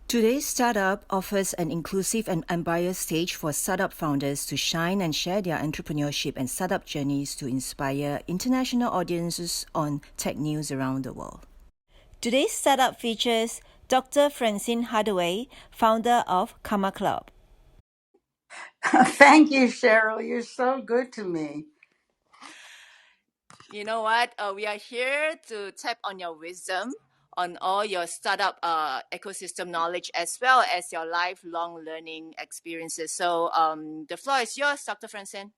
Today's startup offers an inclusive and unbiased stage for startup founders to shine and share their entrepreneurship and startup journeys to inspire international audiences on tech news around the world. Today's startup features Dr. Francine Hardaway, founder of Karma Club. Thank you, Cheryl. You're so good to me. You know what? We are here to tap on your wisdom, on all your startup ecosystem knowledge, as well as your lifelong learning experiences. So the floor is yours, Dr. Francine.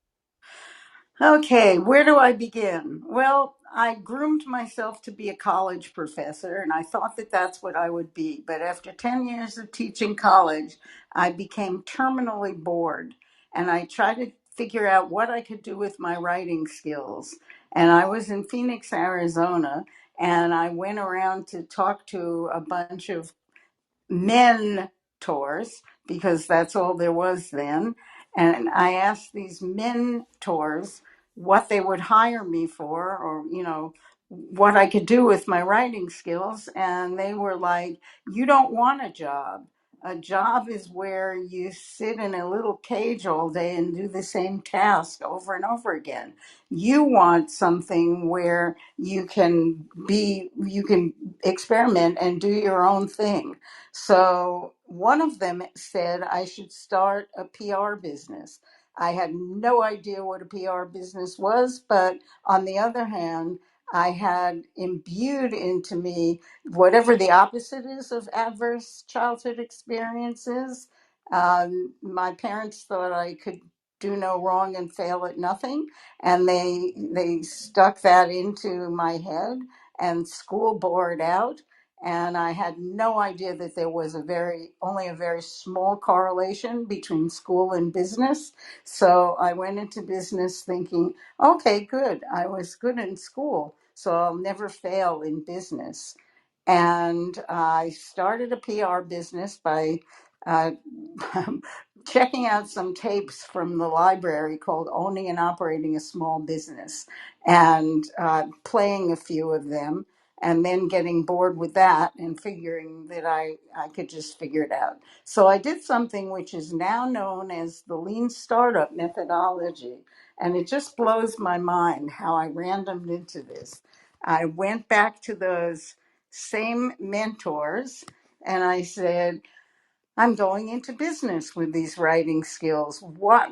Okay, where do I begin? Well, I groomed myself to be a college professor, and I thought that that's what I would be. But after 10 years of teaching college, I became terminally bored, and I tried to figure out what I could do with my writing skills. And I was in Phoenix, Arizona, and I went around to talk to a bunch of mentors because that's all there was then. And I asked these mentors what they would hire me for, or, what I could do with my writing skills. And they were like, you don't want a job. A job is where you sit in a little cage all day and do the same task over and over again. You want something where you can experiment and do your own thing. So one of them said I should start a PR business. I had no idea what a PR business was, but on the other hand, I had imbued into me whatever the opposite is of adverse childhood experiences. My parents thought I could do no wrong and fail at nothing, and they stuck that into my head, and school bore it out. And I had no idea that there was only a very small correlation between school and business. So I went into business thinking, okay, good. I was good in school, so I'll never fail in business. And I started a PR business by uh, checking out some tapes from the library called Owning and Operating a Small Business, and playing a few of them, and then getting bored with that and figuring that I could just figure it out. So I did something which is now known as the Lean Startup methodology. And it just blows my mind how I randomed into this. I went back to those same mentors and I said, I'm going into business with these writing skills. What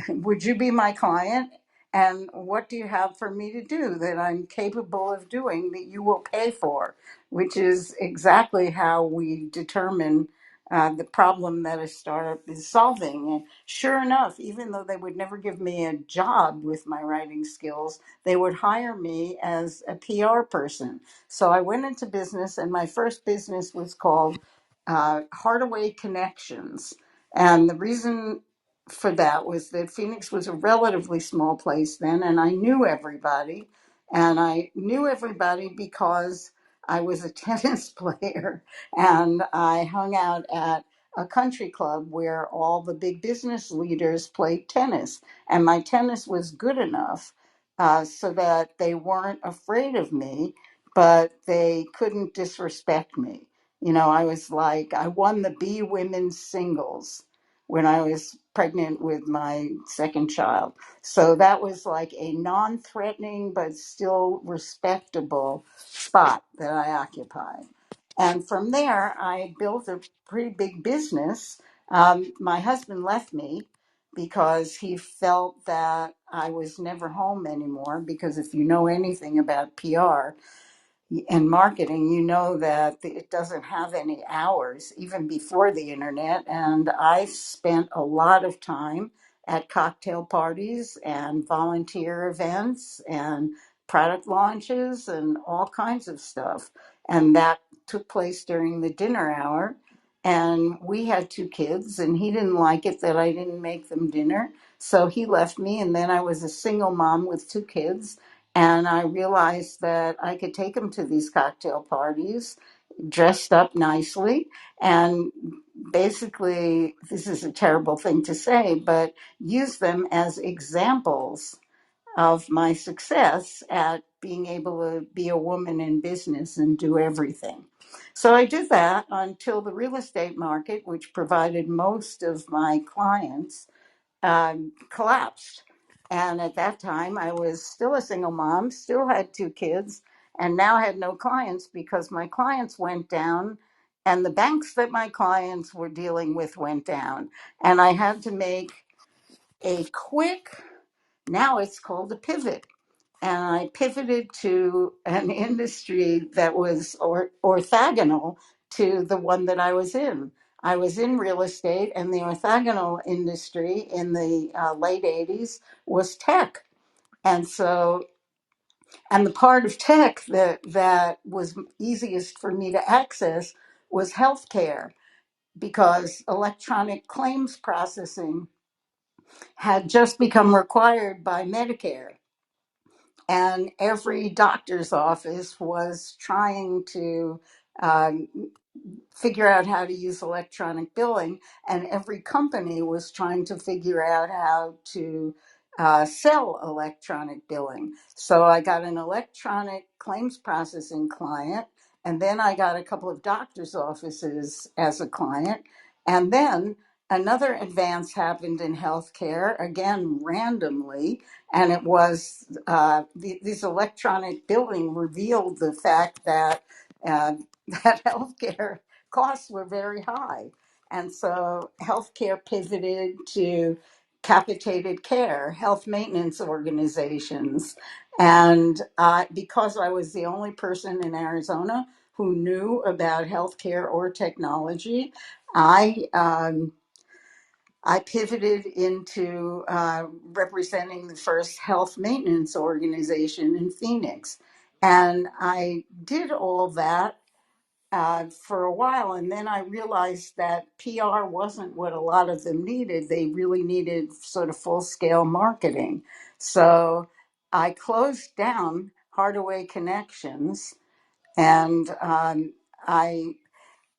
would you be my client? And what do you have for me to do that I'm capable of doing that you will pay for? Which is exactly how we determine the problem that a startup is solving. And sure enough, even though they would never give me a job with my writing skills, they would hire me as a PR person. So I went into business, and my first business was called Hardaway Connections. And the reason for that was that Phoenix was a relatively small place then, and I knew everybody. And I knew everybody because I was a tennis player and I hung out at a country club where all the big business leaders played tennis. And my tennis was good enough so that they weren't afraid of me, but they couldn't disrespect me. I was like, I won the B women's singles when I was pregnant with my second child. So that was like a non threatening but still respectable spot that I occupied. And from there, I built a pretty big business. My husband left me because he felt that I was never home anymore. Because if you know anything about PR, and marketing, you know that it doesn't have any hours, even before the internet. And I spent a lot of time at cocktail parties and volunteer events and product launches and all kinds of stuff. And that took place during the dinner hour. And we had two kids, and he didn't like it that I didn't make them dinner. So he left me, and then I was a single mom with two kids, and I realized that I could take them to these cocktail parties dressed up nicely. And basically, this is a terrible thing to say, but use them as examples of my success at being able to be a woman in business and do everything. So I did that until the real estate market, which provided most of my clients, collapsed. And at that time, I was still a single mom, still had two kids, and now had no clients because my clients went down and the banks that my clients were dealing with went down. And I had to make a quick, now it's called a pivot. And I pivoted to an industry that was orthogonal to the one that I was in. I was in real estate, and the orthogonal industry in the late 80s was tech. And so, and the part of tech that was easiest for me to access was healthcare, because electronic claims processing had just become required by Medicare. And every doctor's office was trying to um, figure out how to use electronic billing, and every company was trying to figure out how to sell electronic billing. So I got an electronic claims processing client, and then I got a couple of doctor's offices as a client, and then another advance happened in healthcare, again randomly, and it was this electronic billing revealed the fact that uh, that healthcare costs were very high. And so healthcare pivoted to capitated care, health maintenance organizations. And because I was the only person in Arizona who knew about healthcare or technology, I I pivoted into representing the first health maintenance organization in Phoenix. And I did all that for a while. And then I realized that PR wasn't what a lot of them needed. They really needed sort of full scale marketing. So I closed down Hardaway Connections, and I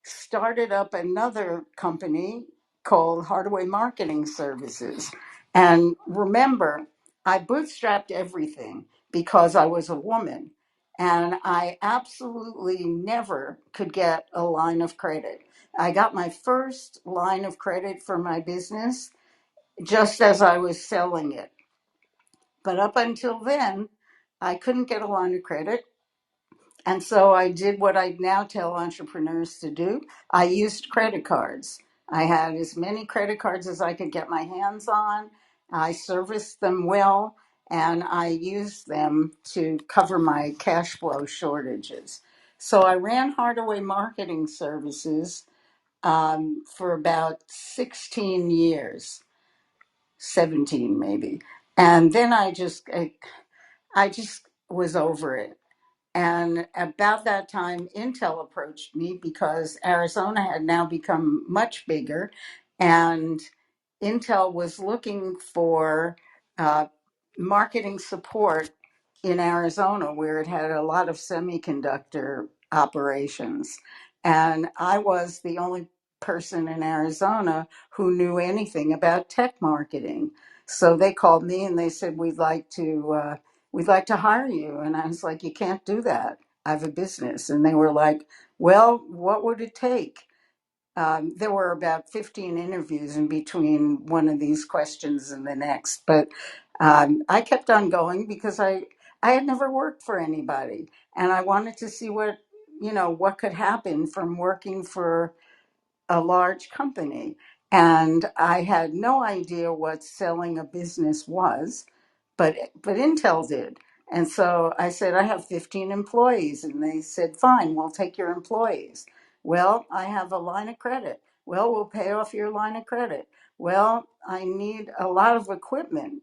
started up another company called Hardaway Marketing Services. And remember, I bootstrapped everything because I was a woman. And I absolutely never could get a line of credit. I got my first line of credit for my business just as I was selling it. But up until then, I couldn't get a line of credit. And so I did what I now tell entrepreneurs to do. I used credit cards. I had as many credit cards as I could get my hands on. I serviced them well, and I used them to cover my cash flow shortages. So I ran Hardaway Marketing Services for about 16 years, 17 maybe. And then I just was over it. And about that time, Intel approached me because Arizona had now become much bigger, and Intel was looking for uh, marketing support in Arizona, where it had a lot of semiconductor operations. And I was the only person in Arizona who knew anything about tech marketing. So they called me and they said, we'd like to hire you. And I was like, you can't do that. I have a business. And they were like, well, what would it take? There were about 15 interviews in between one of these questions and the next, but I kept on going because I had never worked for anybody, and I wanted to see what could happen from working for a large company. And I had no idea what selling a business was, but Intel did. And so I said, I have 15 employees. And they said, fine, we'll take your employees. Well, I have a line of credit. Well, we'll pay off your line of credit. Well, I need a lot of equipment.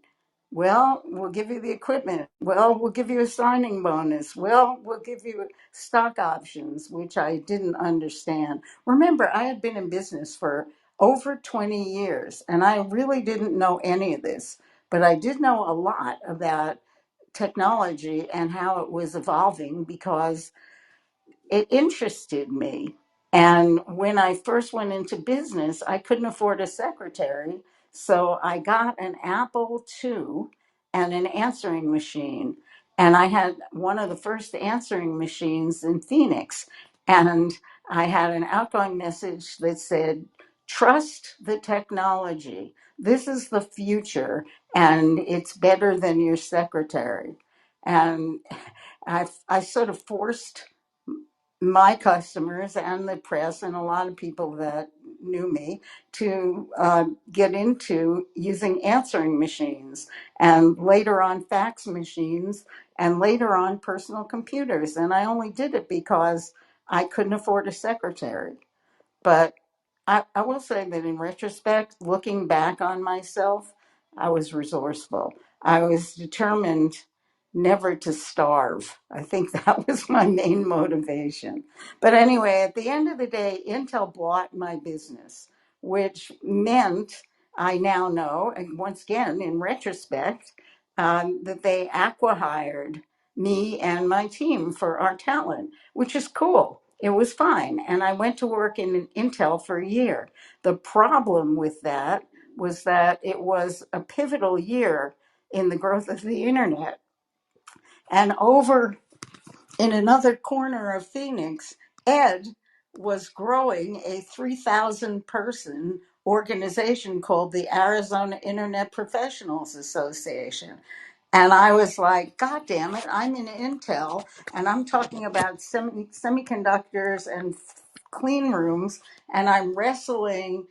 Well, we'll give you the equipment. Well, we'll give you a signing bonus. Well, we'll give you stock options, which I didn't understand. Remember, I had been in business for over 20 years, and I really didn't know any of this, but I did know a lot about technology and how it was evolving because it interested me. And when I first went into business, I couldn't afford a secretary. So I got an Apple II, and an answering machine. And I had one of the first answering machines in Phoenix. And I had an outgoing message that said, trust the technology. This is the future, and it's better than your secretary. And I sort of forced my customers and the press and a lot of people that knew me to get into using answering machines, and later on fax machines, and later on personal computers. And I only did it because I couldn't afford a secretary. But I will say that in retrospect, looking back on myself, I was resourceful. I was determined never to starve. I think that was my main motivation. But anyway, at the end of the day, Intel bought my business, which meant I now know, and once again, in retrospect, that they acqui-hired me and my team for our talent, which is cool. It was fine. And I went to work in Intel for a year. The problem with that was that it was a pivotal year in the growth of the internet. And over in another corner of Phoenix, Ed was growing a 3,000 person organization called the Arizona Internet Professionals Association. And I was like, God damn it, I'm in Intel and I'm talking about semiconductors and clean rooms, and I'm wrestling,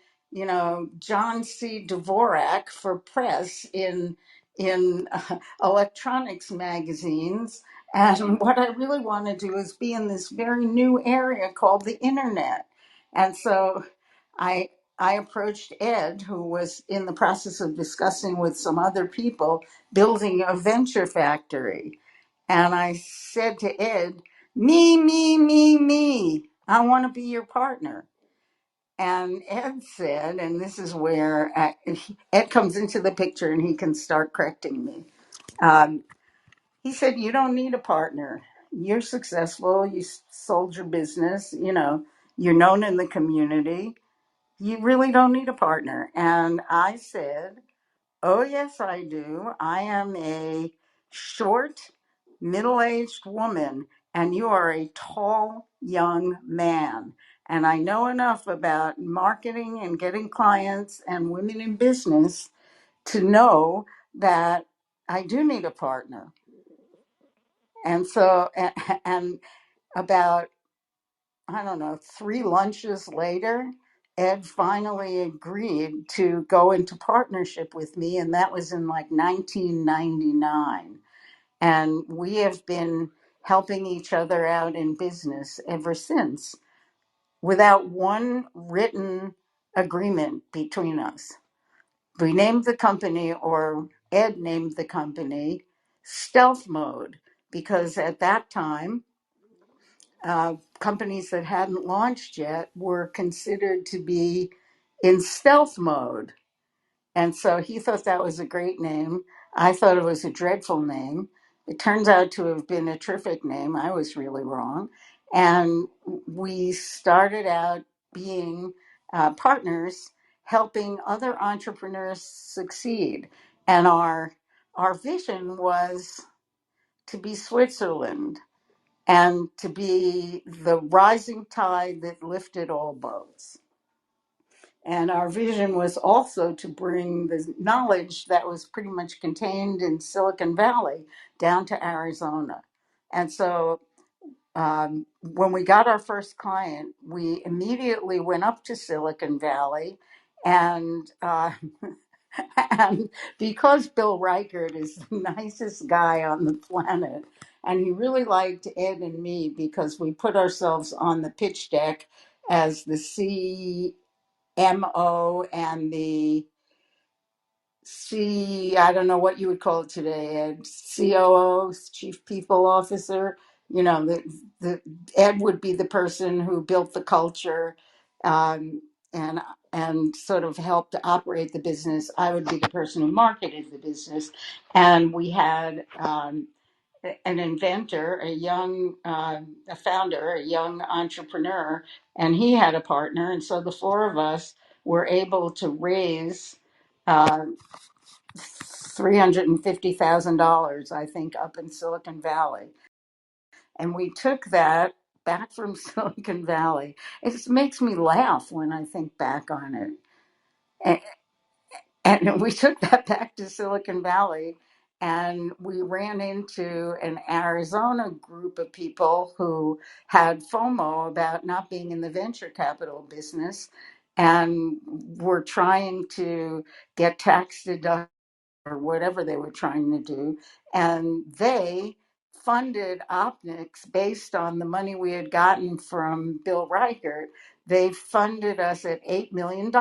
John C. Dvorak for press in electronics magazines. And what I really want to do is be in this very new area called the internet. And so I I approached Ed, who was in the process of discussing with some other people building a venture factory. And I said to Ed, me, I want to be your partner. And Ed said, and this is where Ed comes into the picture and he can start correcting me. He said, you don't need a partner. You're successful. You sold your business. You're known in the community. You really don't need a partner. And I said, oh, yes, I do. I am a short, middle aged woman, and you are a tall, young man. And I know enough about marketing and getting clients and women in business to know that I do need a partner. And so, and about, I don't know, 3 lunches later, Ed finally agreed to go into partnership with me, and that was in like 1999. And we have been helping each other out in business ever since, without one written agreement between us. We named the company, or Ed named the company, Stealth Mode, because at that time, companies that hadn't launched yet were considered to be in stealth mode. And so he thought that was a great name. I thought it was a dreadful name. It turns out to have been a terrific name. I was really wrong. And we started out being partners, helping other entrepreneurs succeed. And our vision was to be Switzerland, and to be the rising tide that lifted all boats. And our vision was also to bring the knowledge that was pretty much contained in Silicon Valley down to Arizona. And so when we got our first client, we immediately went up to Silicon Valley, and and because Bill Reichert is the nicest guy on the planet, and he really liked Ed and me because we put ourselves on the pitch deck as the CMO and the I don't know what you would call it today, Ed, COO, Chief People Officer. The Ed would be the person who built the culture, um, and sort of helped to operate the business. I would be the person who marketed the business, and we had an inventor, a founder, a young entrepreneur, and he had a partner, and so the four of us were able to raise. Uh, $350,000, I think, up in Silicon Valley. And we took that back from Silicon Valley. It just makes me laugh when I think back on it. And we took that back to Silicon Valley, and we ran into an Arizona group of people who had FOMO about not being in the venture capital business and were trying to get tax deductions or whatever they were trying to do. And they funded Opnics based on the money we had gotten from Bill Reichert. They funded us at $8 million.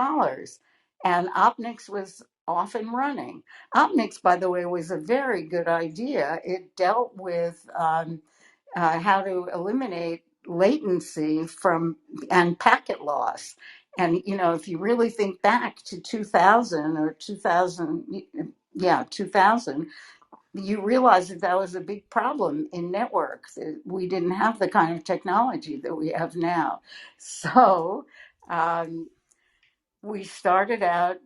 And Opnics was off and running. Opnics, by the way, was a very good idea. It dealt with how to eliminate latency from and packet loss. And you know, if you really think back to 2000 or 2000, yeah, 2000, you realize that that was a big problem in networks. We didn't have the kind of technology that we have now. So um, we started out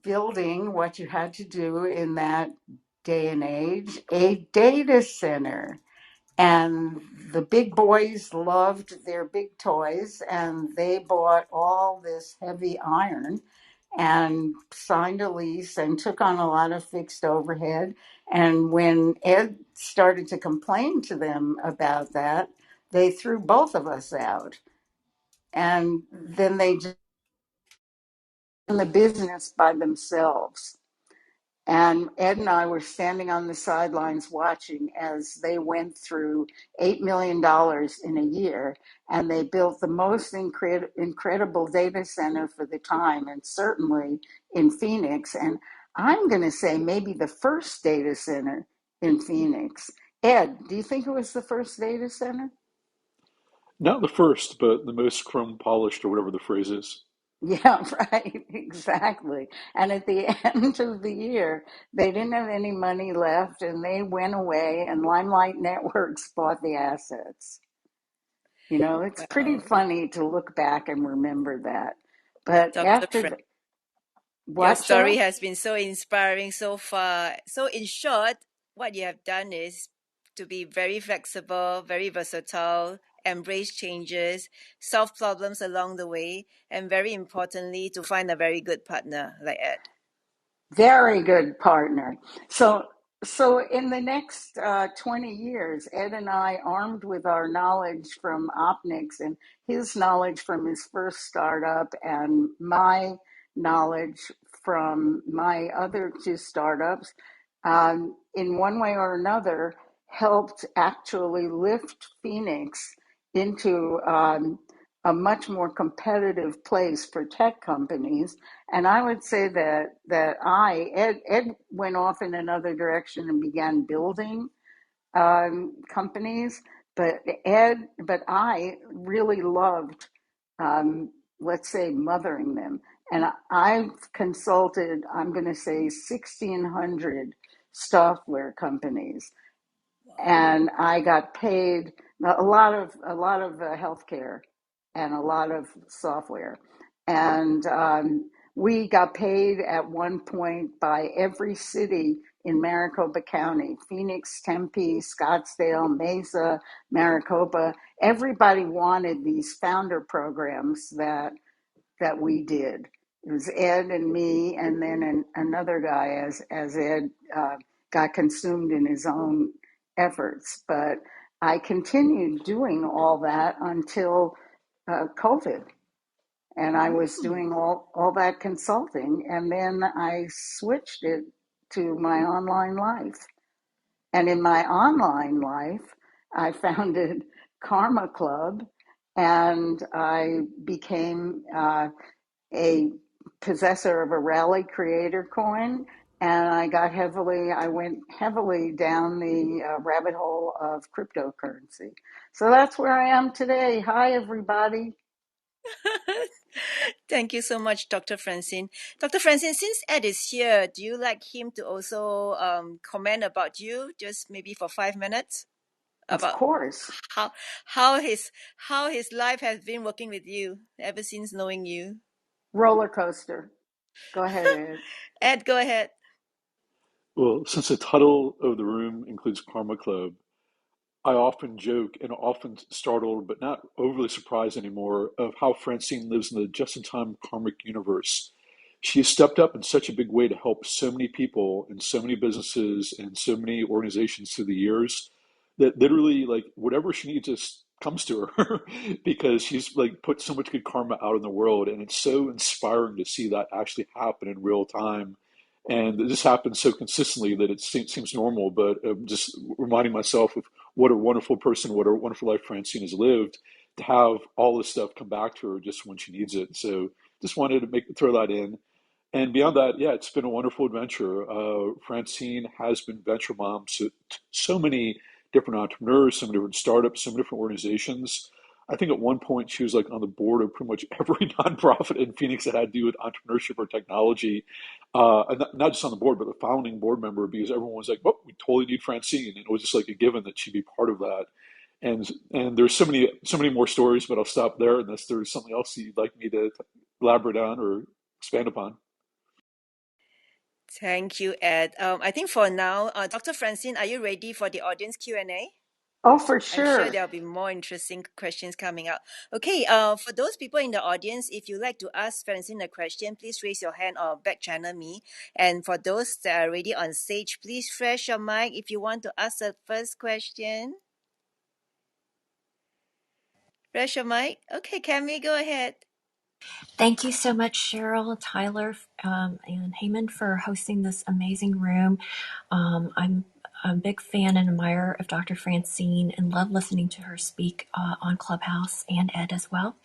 building what you had to do in that day and age, a data center. And the big boys loved their big toys, and they bought all this heavy iron and signed a lease and took on a lot of fixed overhead. And when Ed started to complain to them about that, they threw both of us out. And then they just in the business by themselves. And Ed and I were standing on the sidelines watching as they went through $8 million in a year, and they built the most incredible data center for the time, and certainly in Phoenix. And I'm going to say maybe the first data center in Phoenix. Ed, do you think it was the first data center? Not the first, but the most chrome polished, or whatever the phrase is. Yeah, right, exactly. And at the end of the year, they didn't have any money left and they went away, and Limelight Networks bought the assets. You know, it's pretty Wow. funny to look back and remember that. But Dr. after the, Your what, story Cheryl? has been so inspiring so far. So, in short, what you have done is to be very flexible, very versatile, embrace changes, solve problems along the way, and very importantly, to find a very good partner like Ed. Very good partner. So, so in the next 20 years, Ed and I, armed with our knowledge from Opnics and his knowledge from his first startup, and my knowledge from my other two startups, in one way or another, helped actually lift Phoenix into a much more competitive place for tech companies. And I would say that Ed went off in another direction and began building companies, but I really loved, let's say, mothering them. And I've consulted, I'm going to say, 1,600 software companies, and I got paid a lot of healthcare and a lot of software, and we got paid at one point by every city in Maricopa County: Phoenix, Tempe, Scottsdale, Mesa, Maricopa. Everybody wanted these founder programs that we did. It was Ed and me, and then another guy as Ed got consumed in his own efforts. But I continued doing all that until COVID, and I was doing all that consulting, and then I switched it to my online life. And in my online life, I founded Karma Club, and I became a possessor of a Rally Creator coin, and I went heavily down the rabbit hole of cryptocurrency. So that's where I am today. Hi, everybody. Thank you so much, Dr. Francine. Dr. Francine, since Ed is here, do you like him to also comment about you, just maybe for 5 minutes, Of about course, how how his how his life has been working with you ever since knowing you? roller coaster. Go ahead, Ed. Ed, go ahead. Well, since the title of the room includes Karma Club, I often joke and often startled, but not overly surprised anymore, of how Francine lives in the just-in-time karmic universe. She has stepped up in such a big way to help so many people and so many businesses and so many organizations through the years that literally, like, whatever she needs just comes to her because she's like put so much good karma out in the world, and it's so inspiring to see that actually happen in real time. And this happens so consistently that it seems normal, but just reminding myself of what a wonderful person, what a wonderful life Francine has lived, to have all this stuff come back to her just when she needs it. So just wanted to throw that in. And beyond that, yeah, it's been a wonderful adventure. Francine has been venture mom to so many different entrepreneurs, so many different startups, so many different organizations. I think at one point she was like on the board of pretty much every nonprofit in Phoenix that had to do with entrepreneurship or technology. And not just on the board, but the founding board member, because everyone was like, "Oh, we totally need Francine," and it was just like a given that she'd be part of that. And there's so many more stories, but I'll stop there unless there's something else you'd like me to elaborate on or expand upon. Thank you, Ed. I think for now, Dr. Francine, are you ready for the audience Q&A? Oh, for I'm sure sure. there'll be more interesting questions coming up. Okay, for those people in the audience, if you'd like to ask Francine a question, please raise your hand or back channel me. And for those that are already on stage, please flash your mic if you want to ask the first question. Flash your mic. Okay, Cami, go ahead. Thank you so much, Cheryl, Tyler, and Heyman for hosting this amazing room. I'm a big fan and admirer of Dr. Francine and love listening to her speak on Clubhouse and Ed as well.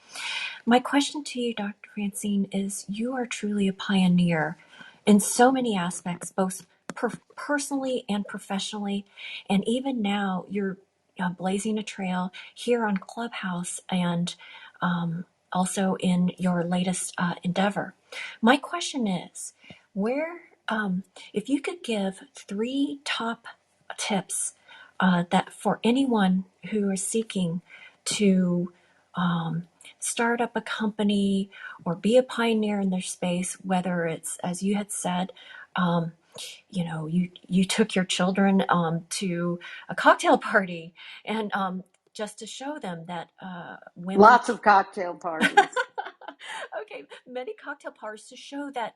My question to you, Dr. Francine, is you are truly a pioneer in so many aspects, both personally and professionally. And even now, you're blazing a trail here on Clubhouse and also in your latest endeavor. My question is, where, if you could give 3 top tips that for anyone who is seeking to start up a company or be a pioneer in their space, whether it's, as you had said, you took your children to a cocktail party and just to show them that women Lots of cocktail parties. okay, many cocktail parties to show that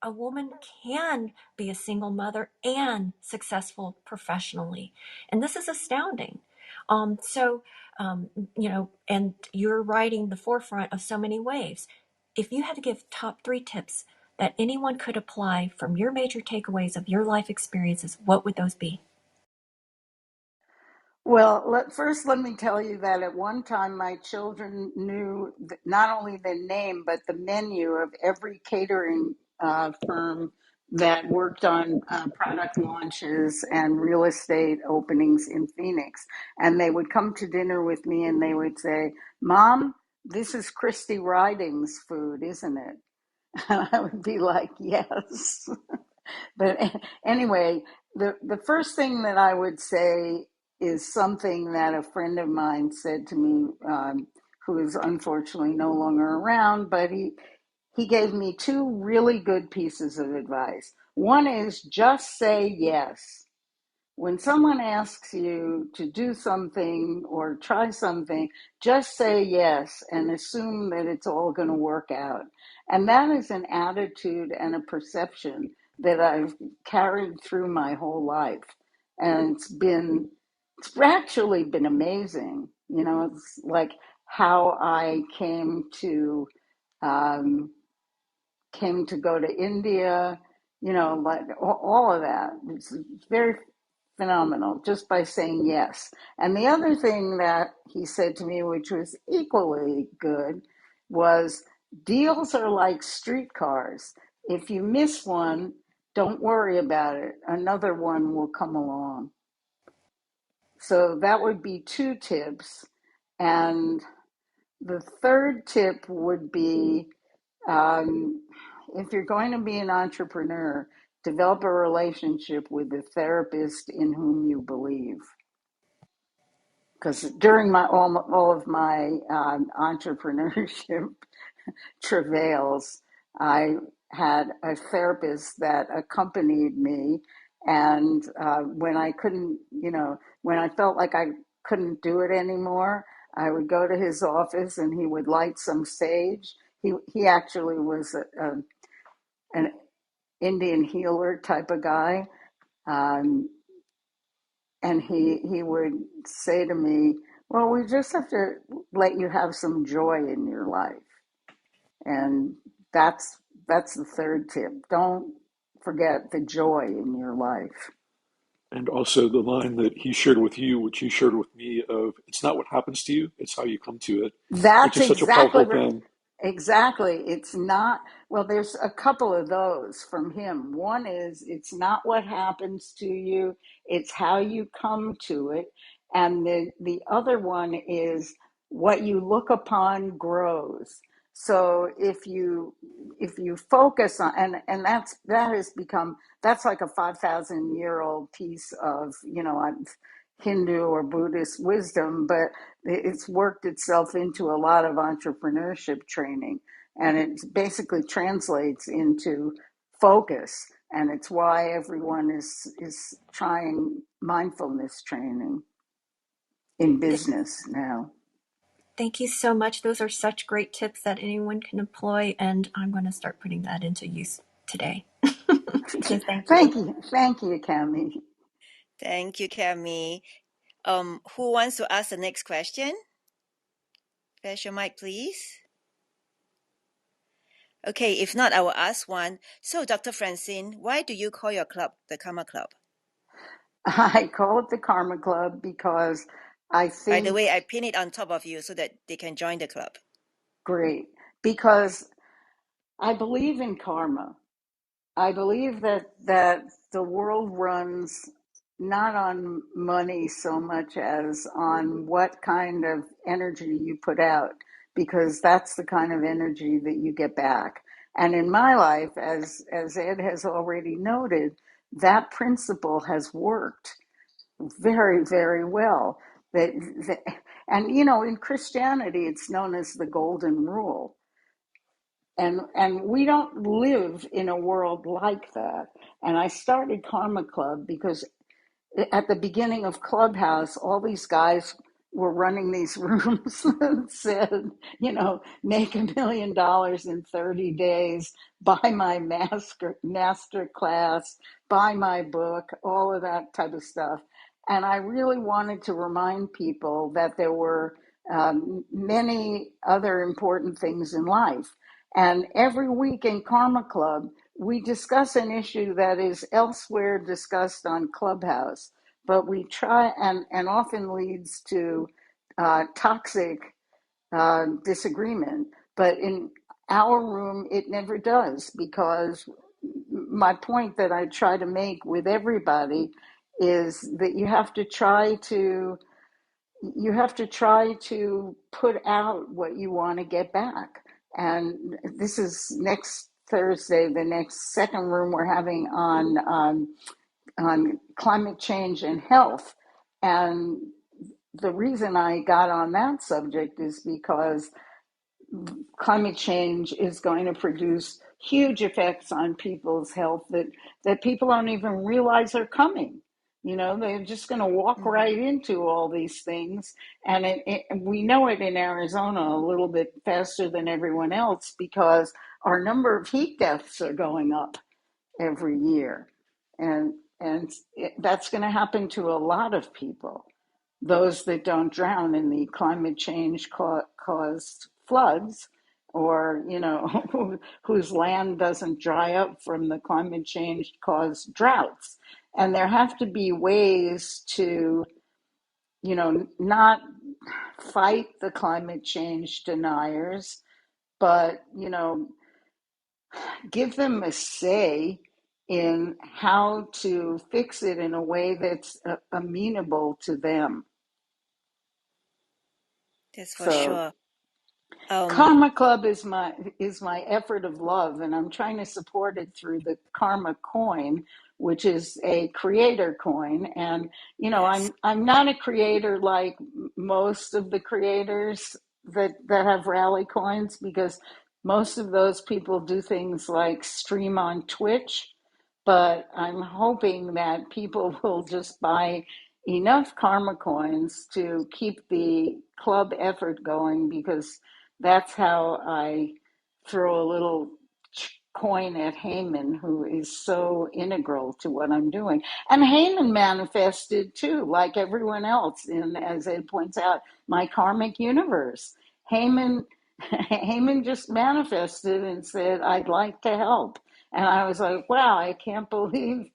a woman can be a single mother and successful professionally. And this is astounding. So, and you're riding the forefront of so many waves. If you had to give top 3 tips that anyone could apply from your major takeaways of your life experiences, what would those be? Well, first let me tell you that at one time my children knew not only the name, but the menu of every catering firm that worked on product launches and real estate openings in Phoenix. And they would come to dinner with me and they would say, "Mom, this is Christy Riding's food, isn't it?" And I would be like, "Yes." But anyway, the first thing that I would say is something that a friend of mine said to me, who is unfortunately no longer around, but he gave me 2 really good pieces of advice. One is just say yes. When someone asks you to do something or try something, just say yes and assume that it's all going to work out. And that is an attitude and a perception that I've carried through my whole life. And it's actually been amazing. You know, it's like how I um, came to go to India, you know, like all of that. It's very phenomenal just by saying yes. And the other thing that he said to me, which was equally good, was deals are like streetcars. If you miss one, don't worry about it. Another one will come along. So that would be 2 tips. And the third tip would be um, if you're going to be an entrepreneur, develop a relationship with the therapist in whom you believe. Because during all of my entrepreneurship travails, I had a therapist that accompanied me, And when I couldn't, when I felt like I couldn't do it anymore, I would go to his office and he would light some sage. He actually was an Indian healer type of guy. Um, and he would say to me, well, we just have to let you have some joy in your life. And that's the third tip. Don't forget the joy in your life. And also the line that he shared with you, which you shared with me, of it's not what happens to you, it's how you come to it, which That's is such a powerful exactly thing. exactly. It's not, well, there's a couple of those from him. One is it's not what happens to you, it's how you come to it. And the other one is what you look upon grows. So if you focus on, and that has become, that's like a 5,000-year-old piece of, Hindu or Buddhist wisdom, but it's worked itself into a lot of entrepreneurship training, and it basically translates into focus, and it's why everyone is trying mindfulness training in Th- business now. Thank you so much. Those are such great tips that anyone can employ, and I'm going to start putting that into use today. So thank you. Thank you, Cami. Thank you, Cami. Who wants to ask the next question? Flash your mic, please. Okay, if not, I will ask one. So, Dr. Francine, why do you call your club the Karma Club? I call it the Karma Club because I By the think, way, I pin it on top of you so that they can join the club. great, because I believe in karma. I believe that the world runs not on money so much as on what kind of energy you put out, because that's the kind of energy that you get back. And in my life, as Ed has already noted, that principle has worked very, very well. That, that and in Christianity, it's known as the Golden Rule, and we don't live in a world like that. And I started Karma Club because at the beginning of Clubhouse, all these guys were running these rooms that said, make $1 million in 30 days, buy my master class, buy my book, all of that type of stuff. And I really wanted to remind people that there were many other important things in life. And every week in Karma Club, we discuss an issue that is elsewhere discussed on Clubhouse, but we try, and often leads to toxic disagreement. But in our room, it never does, because my point that I try to make with everybody is that you have to try to put out what you want to get back. And this is next Thursday, the next second room we're having on climate change and health. And the reason I got on that subject is because climate change is going to produce huge effects on people's health that people don't even realize are coming. They're just going to walk Mm-hmm. right into all these things. And we know it in Arizona a little bit faster than everyone else, because our number of heat deaths are going up every year. And that's going to happen to a lot of people. Those that don't drown in the climate change caused floods, or whose land doesn't dry up from the climate change caused droughts. And there have to be ways to not fight the climate change deniers, but give them a say in how to fix it in a way that's amenable to them. That's for So sure. Um, Karma Club is my effort of love, and I'm trying to support it through the Karma coin, which is a creator coin. And yes. I'm not a creator like most of the creators that have rally coins, because most of those people do things like stream on Twitch. but I'm hoping that people will just buy enough karma coins to keep the club effort going, because that's how I throw a little coin at Heyman, who is so integral to what I'm doing. And Heyman manifested too, like everyone else in, as Ed points out, my karmic universe. Heyman, Heyman just manifested and said, I'd like to help. And I was like, wow, I can't believe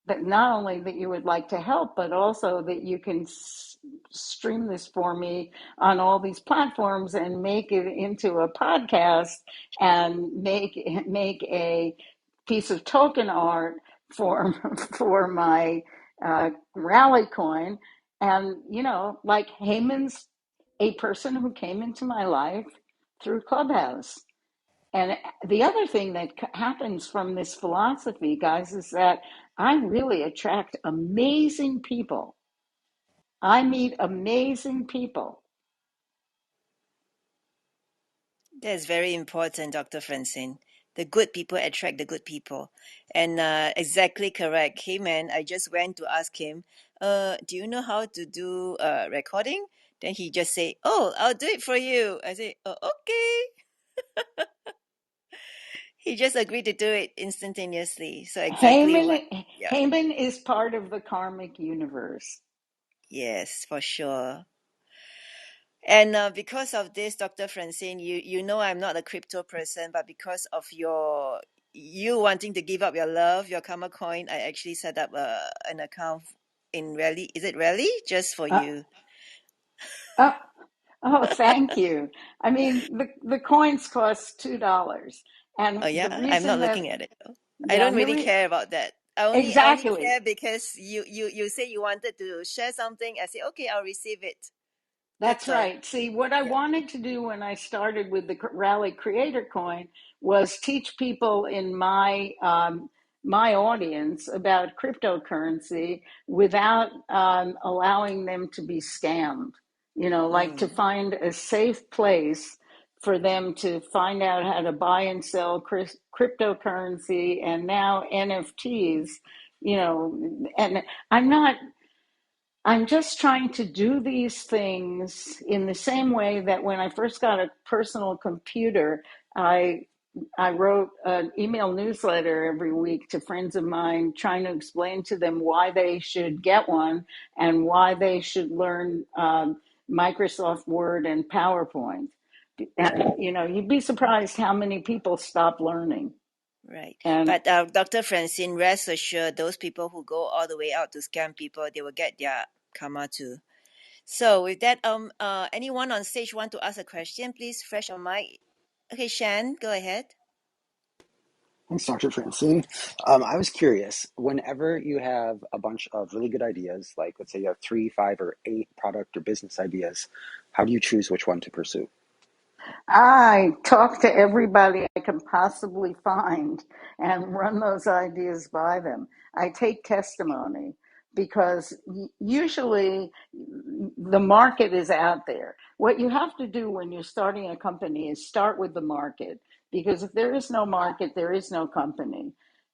that not only that you would like to help, but also that you can stream this for me on all these platforms and make it into a podcast and make a piece of token art for for my rally coin. And you know, like Heyman's a person who came into my life through Clubhouse. And the other thing that happens from this philosophy, guys, is that I really attract amazing people. I meet amazing people. That's very important, Dr. Francine. The good people attract the good people. And exactly correct. Hey, man, I just went to ask him, do you know how to do recording? Then he just say, oh, I'll do it for you. I say, oh, okay. He just agreed to do it instantaneously. So exactly what, yeah, Heyman is part of the karmic universe. yes, for sure. And because of this, Dr. Francine, you know I'm not a crypto person, but because of you wanting to give up your love, your karma coin, I actually set up an account in Rally. Is it Rally? Just for Uh, you. uh, oh, thank you. I mean, the coins cost $2, Oh and the yeah, I'm not reason that, looking at it though. I yeah, don't and really care about that. I only exactly. care because you say you wanted to share something. I say okay, I'll receive it. That's That's all. right. See, what I Yeah. wanted to do when I started with the Rally Creator Coin was teach people in my audience about cryptocurrency without allowing them to be scammed. You know, like to Mm, find a safe place for them to find out how to buy and sell cryptocurrency and now NFTs. You know, and I'm not I'm just trying to do these things in the same way that when I first got a personal computer, I I wrote an email newsletter every week to friends of mine, trying to explain to them why they should get one and why they should learn Microsoft Word and PowerPoint. And, you know, you'd be surprised how many people stop learning. right. And But Dr. Francine, rest assured, those people who go all the way out to scam people, they will get their karma too. So with that, anyone on stage want to ask a question? Please flash your mic. Okay, Shan, go ahead. Thanks, Dr. Francine. I was curious, whenever you have a bunch of really good ideas, like let's say you have 3, 5, or 8 product or business ideas, how do you choose which one to pursue? I talk to everybody I can possibly find and run those ideas by them. I take testimony because usually the market is out there. What you have to do when you're starting a company is start with the market, because if there is no market, there is no company.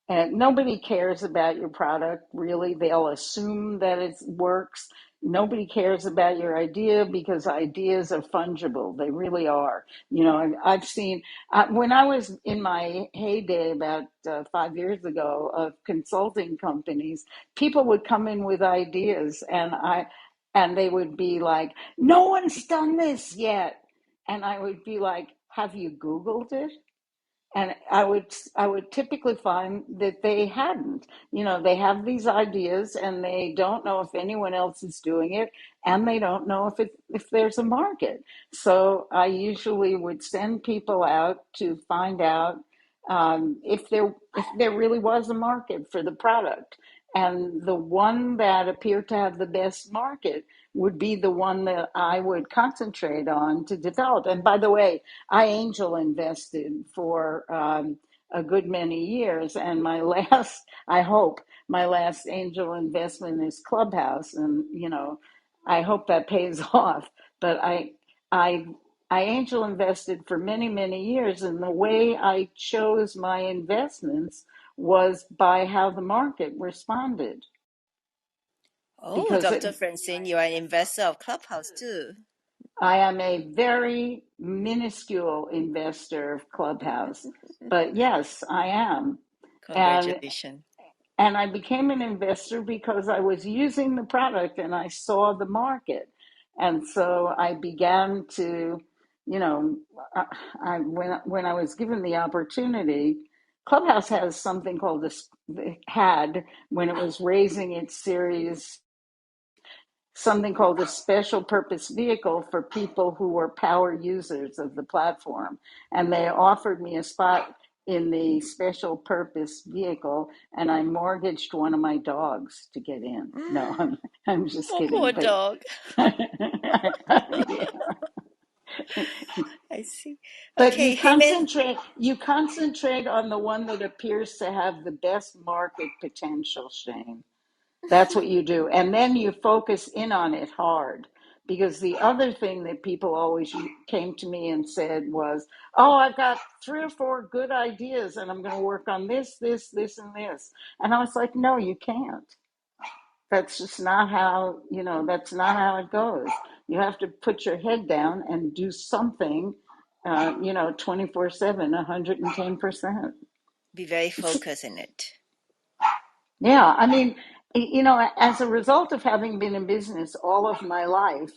And nobody cares about your product, really. They'll assume that it works. Nobody cares about your idea because ideas are fungible. They really are. You know, I've seen when I was in my heyday about 5 years ago of consulting companies, people would come in with ideas, and they would be like, "No one's done this yet," and I would be like, "Have you Googled it?" And I would typically find that they hadn't. You know, they have these ideas and they don't know if anyone else is doing it, and they don't know if there's a market. So I usually would send people out to find out if there really was a market for the product. And the one that appeared to have the best market would be the one that I would concentrate on to develop. And by the way, I angel invested for a good many years, and my last, I hope, my last angel investment is Clubhouse, and you know, I hope that pays off. But I, I angel invested for many, many years, and the way I chose my investments was by how the market responded. Oh, Because Dr. Francine, you are an investor of Clubhouse too. I am a very minuscule investor of Clubhouse, but yes, I am. And Congratulations. And I became an investor because I was using the product and I saw the market. And so I began to, you know, when I was given the opportunity, Clubhouse has something called this, had when it was raising its series, something called a special purpose vehicle for people who were power users of the platform. And they offered me a spot in the special purpose vehicle, and I mortgaged one of my dogs to get in. No, I'm just Oh, poor kidding. But dog. yeah. I see. But Okay, Heyman. you concentrate on the one that appears to have the best market potential, Shane. That's what you do. And then you focus in on it hard. Because the other thing that people always came to me and said was, oh, I've got 3 or 4 good ideas and I'm going to work on this, this, this, and this. And I was like, no, you can't. That's just not how, that's not how it goes. You have to put your head down and do something, 24/7, 110%. Be very focused in it. Yeah, I mean, as a result of having been in business all of my life,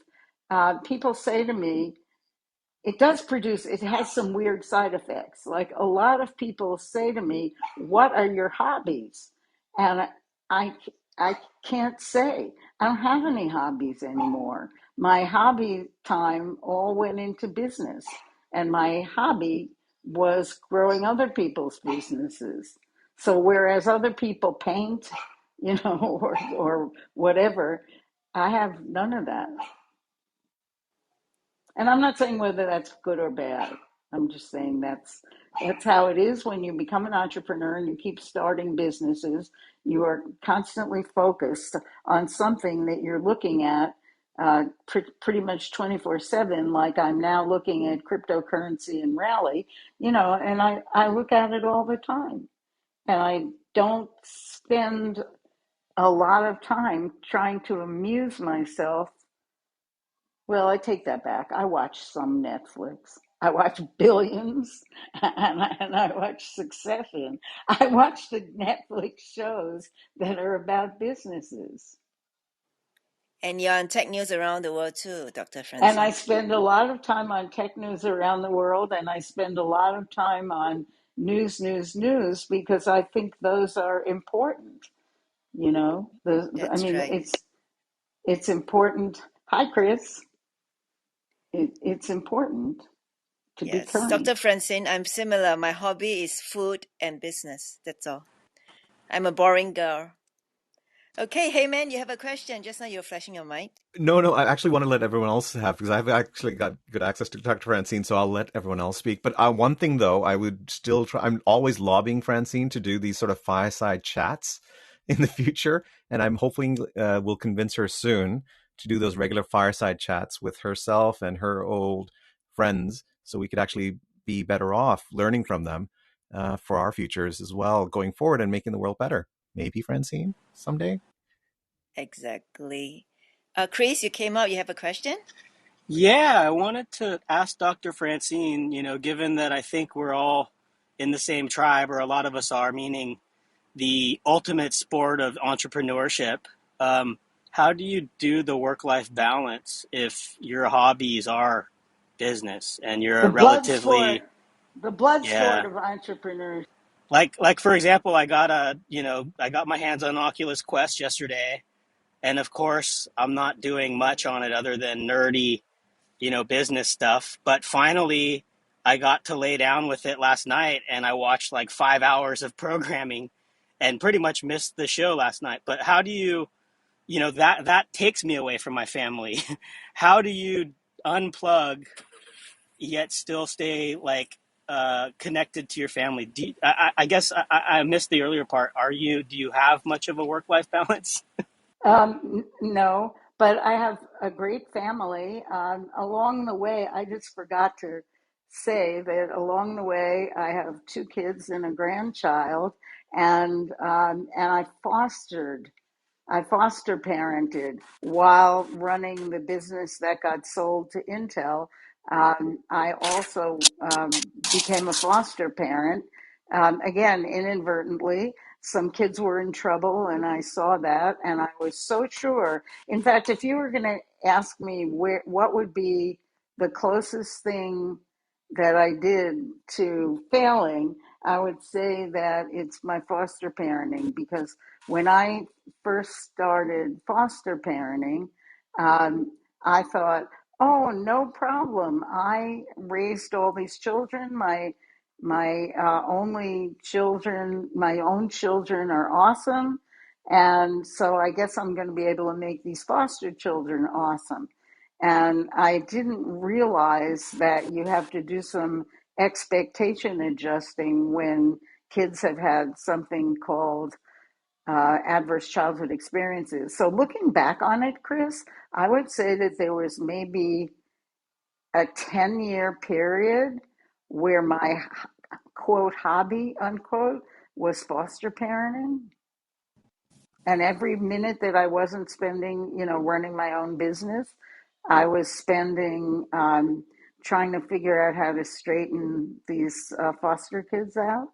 people say to me, it has some weird side effects. Like a lot of people say to me, what are your hobbies? And I, I can't say. I don't have any hobbies anymore. My hobby time all went into business, and my hobby was growing other people's businesses. So whereas other people paint, or whatever, I have none of that. And I'm not saying whether that's good or bad. I'm just saying that's how it is when you become an entrepreneur and you keep starting businesses. You are constantly focused on something that you're looking at pretty much 24/7. Like I'm now looking at cryptocurrency and rally, and I look at it all the time. And I don't spend a lot of time trying to amuse myself. Well, I take that back. I watch some Netflix. I watch Billions, and I watch Succession. I watch the Netflix shows that are about businesses. And you're on tech news around the world too, Dr. And I Francine. spend a lot of time on tech news around the world, and I spend a lot of time on news, because I think those are important. I That's mean, right. it's important. Hi, Chris. It's important to be Yes. current. Dr. Francine, I'm similar. My hobby is food and business. That's all. I'm a boring girl. Okay, Heyman, you have a question. Just now you're flashing your mic. No, I actually want to let everyone else have because I've actually got good access to Dr. Francine, so I'll let everyone else speak. But one thing though, I would still try. I'm always lobbying Francine to do these sort of fireside chats in the future, and I'm hoping we'll convince her soon to do those regular fireside chats with herself and her old friends, so we could actually be better off learning from them for our futures as well, going forward and making the world better. Maybe Francine someday. Exactly. Chris, you came out. You have a question? Yeah, I wanted to ask Dr. Francine, given that I think we're all in the same tribe, or a lot of us are, meaning the ultimate sport of entrepreneurship, how do you do the work-life balance if your hobbies are business and you're The a blood sport, relatively, the blood sport yeah, of entrepreneurs. like for example, I got my hands on Oculus Quest yesterday, and of course, I'm not doing much on it other than nerdy business stuff. But finally, I got to lay down with it last night and I watched like 5 hours of programming and pretty much missed the show last night. But how do that takes me away from my family. How do you unplug yet still stay like connected to your family? I guess I missed the earlier part. Do you have much of a work-life balance? No, but I have a great family. Along the way, I just forgot to say that along the way, I have 2 kids and a grandchild, and I foster parented while running the business that got sold to Intel. I also became a foster parent, again, inadvertently. Some kids were in trouble, and I saw that, and I was so sure. In fact, if you were going to ask me what would be the closest thing that I did to failing, I would say that it's my foster parenting, because when I first started foster parenting, um, I thought, oh, no problem. I raised all these children. My own children are awesome, and so I guess I'm going to be able to make these foster children awesome. And I didn't realize that you have to do some expectation adjusting when kids have had something called adverse childhood experiences. So looking back on it, Chris, I would say that there was maybe a 10-year period where my quote hobby unquote was foster parenting. And every minute that I wasn't spending, running my own business, I was spending trying to figure out how to straighten these foster kids out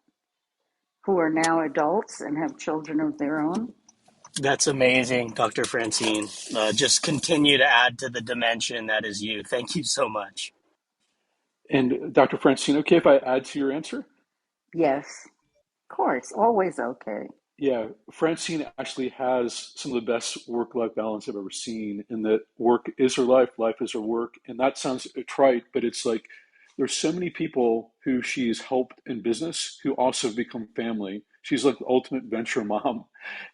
who are now adults and have children of their own. That's amazing, Dr. Francine. Just continue to add to the dimension that is you. Thank you so much. And Dr. Francine, okay if I add to your answer? Yes, of course, always okay. Yeah, Francine actually has some of the best work-life balance I've ever seen, in that work is her life, life is her work. And that sounds trite, but it's like there's so many people who she's helped in business who also become family. She's like the ultimate venture mom.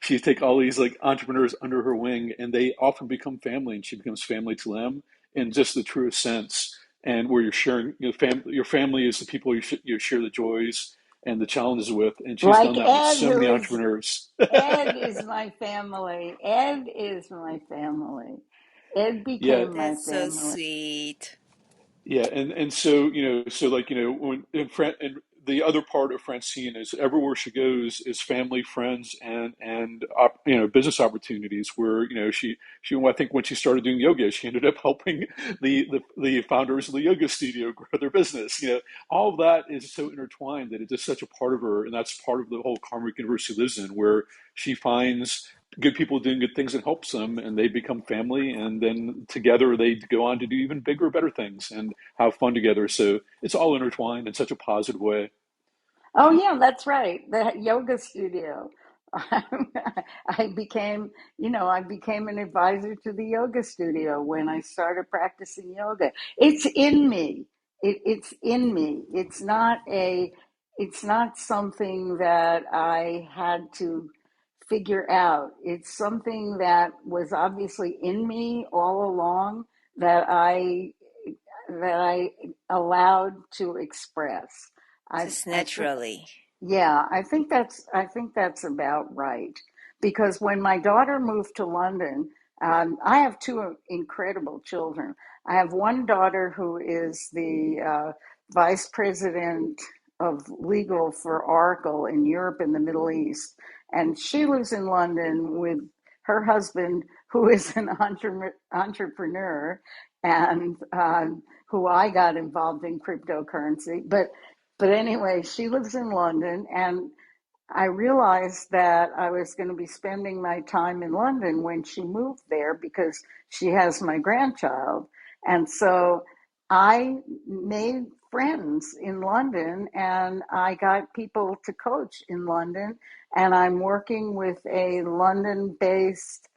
She take all these like entrepreneurs under her wing, and they often become family, and she becomes family to them in just the truest sense. And where you're sharing, your family is the people you share the joys and the challenges with, and she's Like done that with Ed, so many who is entrepreneurs. Ed is my family. Ed is my family. Ed Yeah, became my That's so family. sweet. yeah, and so so like when and the other part of Francine is everywhere she goes is family, friends, and business opportunities. Where she I think when she started doing yoga, she ended up helping the founders of the yoga studio grow their business. All of that is so intertwined that it's just such a part of her, and that's part of the whole karmic universe she lives in, where she finds good people doing good things and helps them, and they become family, and then together they go on to do even bigger, better things and have fun together. So it's all intertwined in such a positive way. Oh yeah, that's right. The yoga studio. I became, I became an advisor to the yoga studio when I started practicing yoga. It's in me. It's in me. It's not something that I had to figure out. It's something that was obviously in me all along that I allowed to express. Just I think naturally. yeah, I think that's about right. Because when my daughter moved to London, I have two incredible children. I have one daughter who is the vice president of legal for Oracle in Europe and the Middle East, and she lives in London with her husband, who is an entrepreneur, and who I got involved in cryptocurrency, but anyway, she lives in London, and I realized that I was going to be spending my time in London when she moved there because she has my grandchild. And so I made friends in London and I got people to coach in London. And I'm working with a London based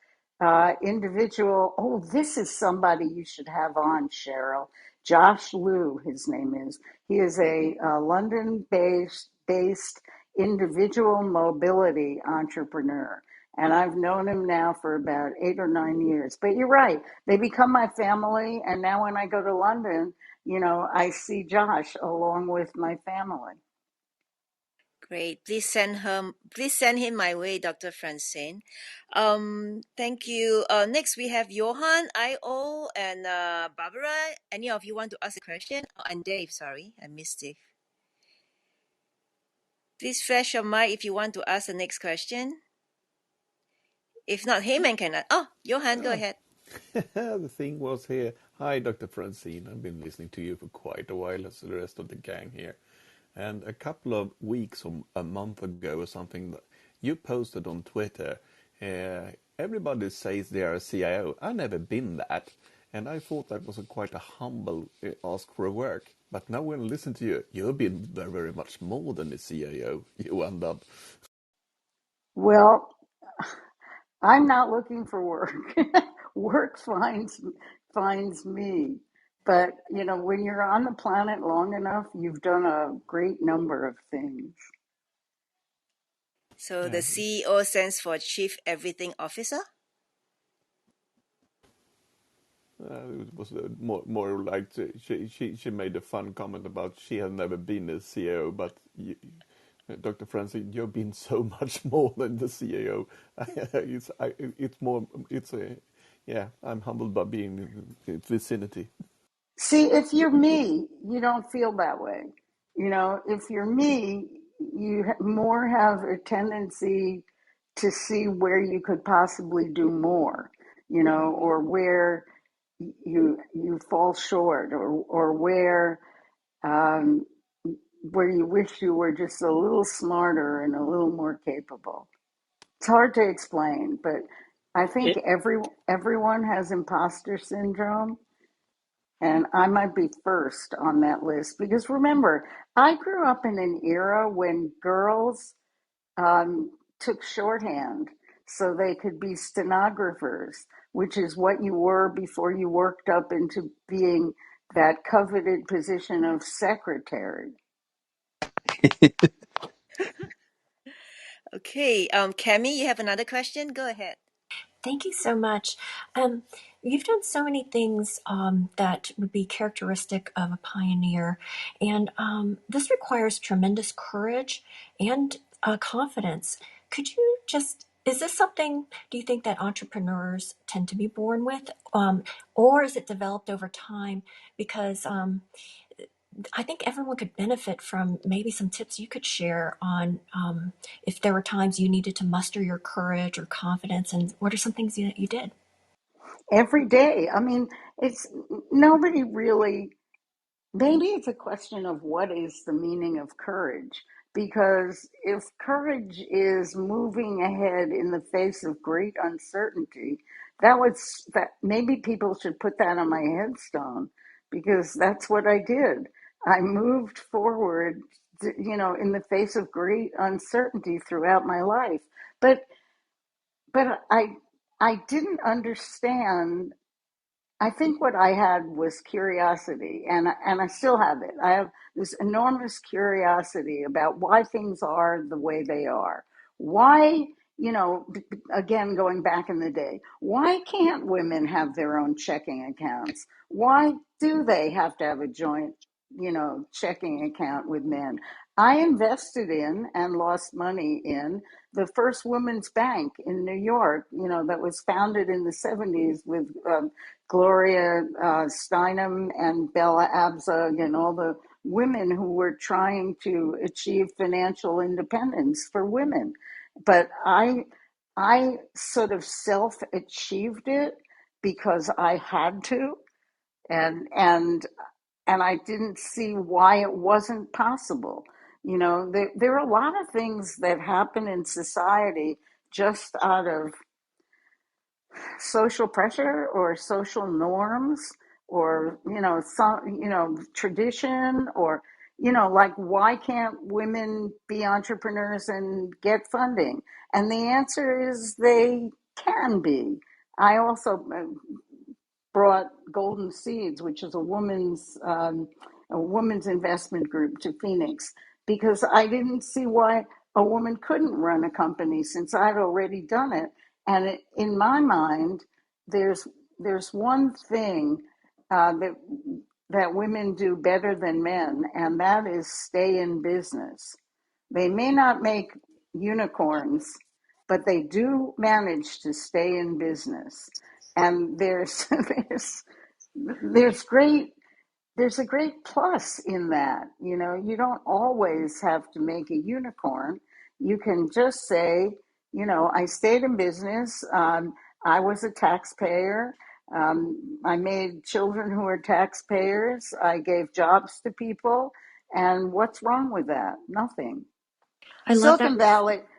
individual. Oh, this is somebody you should have on, Cheryl. Josh Liu, his name is. He is a London based individual mobility entrepreneur. And I've known him now for about 8 or 9 years. But you're right, they become my family. And now when I go to London, I see Josh along with my family. Great. Please send him my way, Dr. Francine. Thank you. Next we have Johan, IO, and Barbara. Any of you want to ask a question? Oh, and Dave, sorry. I missed Dave. Please flash your mic if you want to ask the next question. If not, Heyman can. Oh, Johan, go Oh, ahead. the thing was here. Hi, Dr. Francine. I've been listening to you for quite a while, as the rest of the gang here. And a couple of weeks or a month ago or something, you posted on Twitter, everybody says they are a CIO. I've never been that. And I thought that was quite a humble ask for a work. But now when I listen to you, you've been very, very much more than a CIO. You end up. Well, I'm not looking for work. Work finds me. But you know, when you're on the planet long enough, you've done a great number of things. So the Yeah, CEO stands for Chief Everything Officer. it was more like she made a fun comment about she had never been a CEO, but Dr. Francine, you've been so much more than the CEO. It's more it's a yeah. I'm humbled by being in its vicinity. See, if you're me, you don't feel that way. You know, if you're me, you more have a tendency to see where you could possibly do more, you know, or where you fall short, or um, where you wish you were just a little smarter and a little more capable. It's hard to explain, but I think It, everyone has imposter syndrome, and I might be first on that list because remember, I grew up in an era when girls took shorthand so they could be stenographers, which is what you were before you worked up into being that coveted position of secretary. Okay, Cami, you have another question? Go ahead. Thank you so much. You've done so many things that would be characteristic of a pioneer, and this requires tremendous courage and confidence. Could you just, is this something, do you think that entrepreneurs tend to be born with, or is it developed over time? Because I think everyone could benefit from maybe some tips you could share on if there were times you needed to muster your courage or confidence, and what are some things that you did? Every day. I mean, it's nobody really. Maybe it's a question of what is the meaning of courage. Because if courage is moving ahead in the face of great uncertainty, that maybe people should put that on my headstone, because that's what I did. I moved forward, you know, in the face of great uncertainty throughout my life. But but I didn't understand. I think what I had was curiosity, and I still have it. I have this enormous curiosity about why things are the way they are. Why, you know, again, going back in the day, why can't women have their own checking accounts? Why do they have to have a joint, you know, checking account with men? I invested in and lost money in the first women's bank in New York, you know, that was founded in the 70s with Gloria Steinem and Bella Abzug and all the women who were trying to achieve financial independence for women. But I sort of self-achieved it because I had to, and and and I didn't see why it wasn't possible. You know, there are a lot of things that happen in society just out of social pressure or social norms, or you know, some, you know, tradition, or you know, like, why can't women be entrepreneurs and get funding? And the answer is they can be. I also brought Golden Seeds, which is a woman's investment group, to Phoenix, because I didn't see why a woman couldn't run a company since I'd already done it. And in my mind, there's one thing that women do better than men, and that is stay in business. They may not make unicorns, but they do manage to stay in business. And there's there's great there's a great plus in that. You know, you don't always have to make a unicorn. You can just say, you know, I stayed in business. I was a taxpayer. I made children who are taxpayers. I gave jobs to people. And what's wrong with that? Nothing. I love that.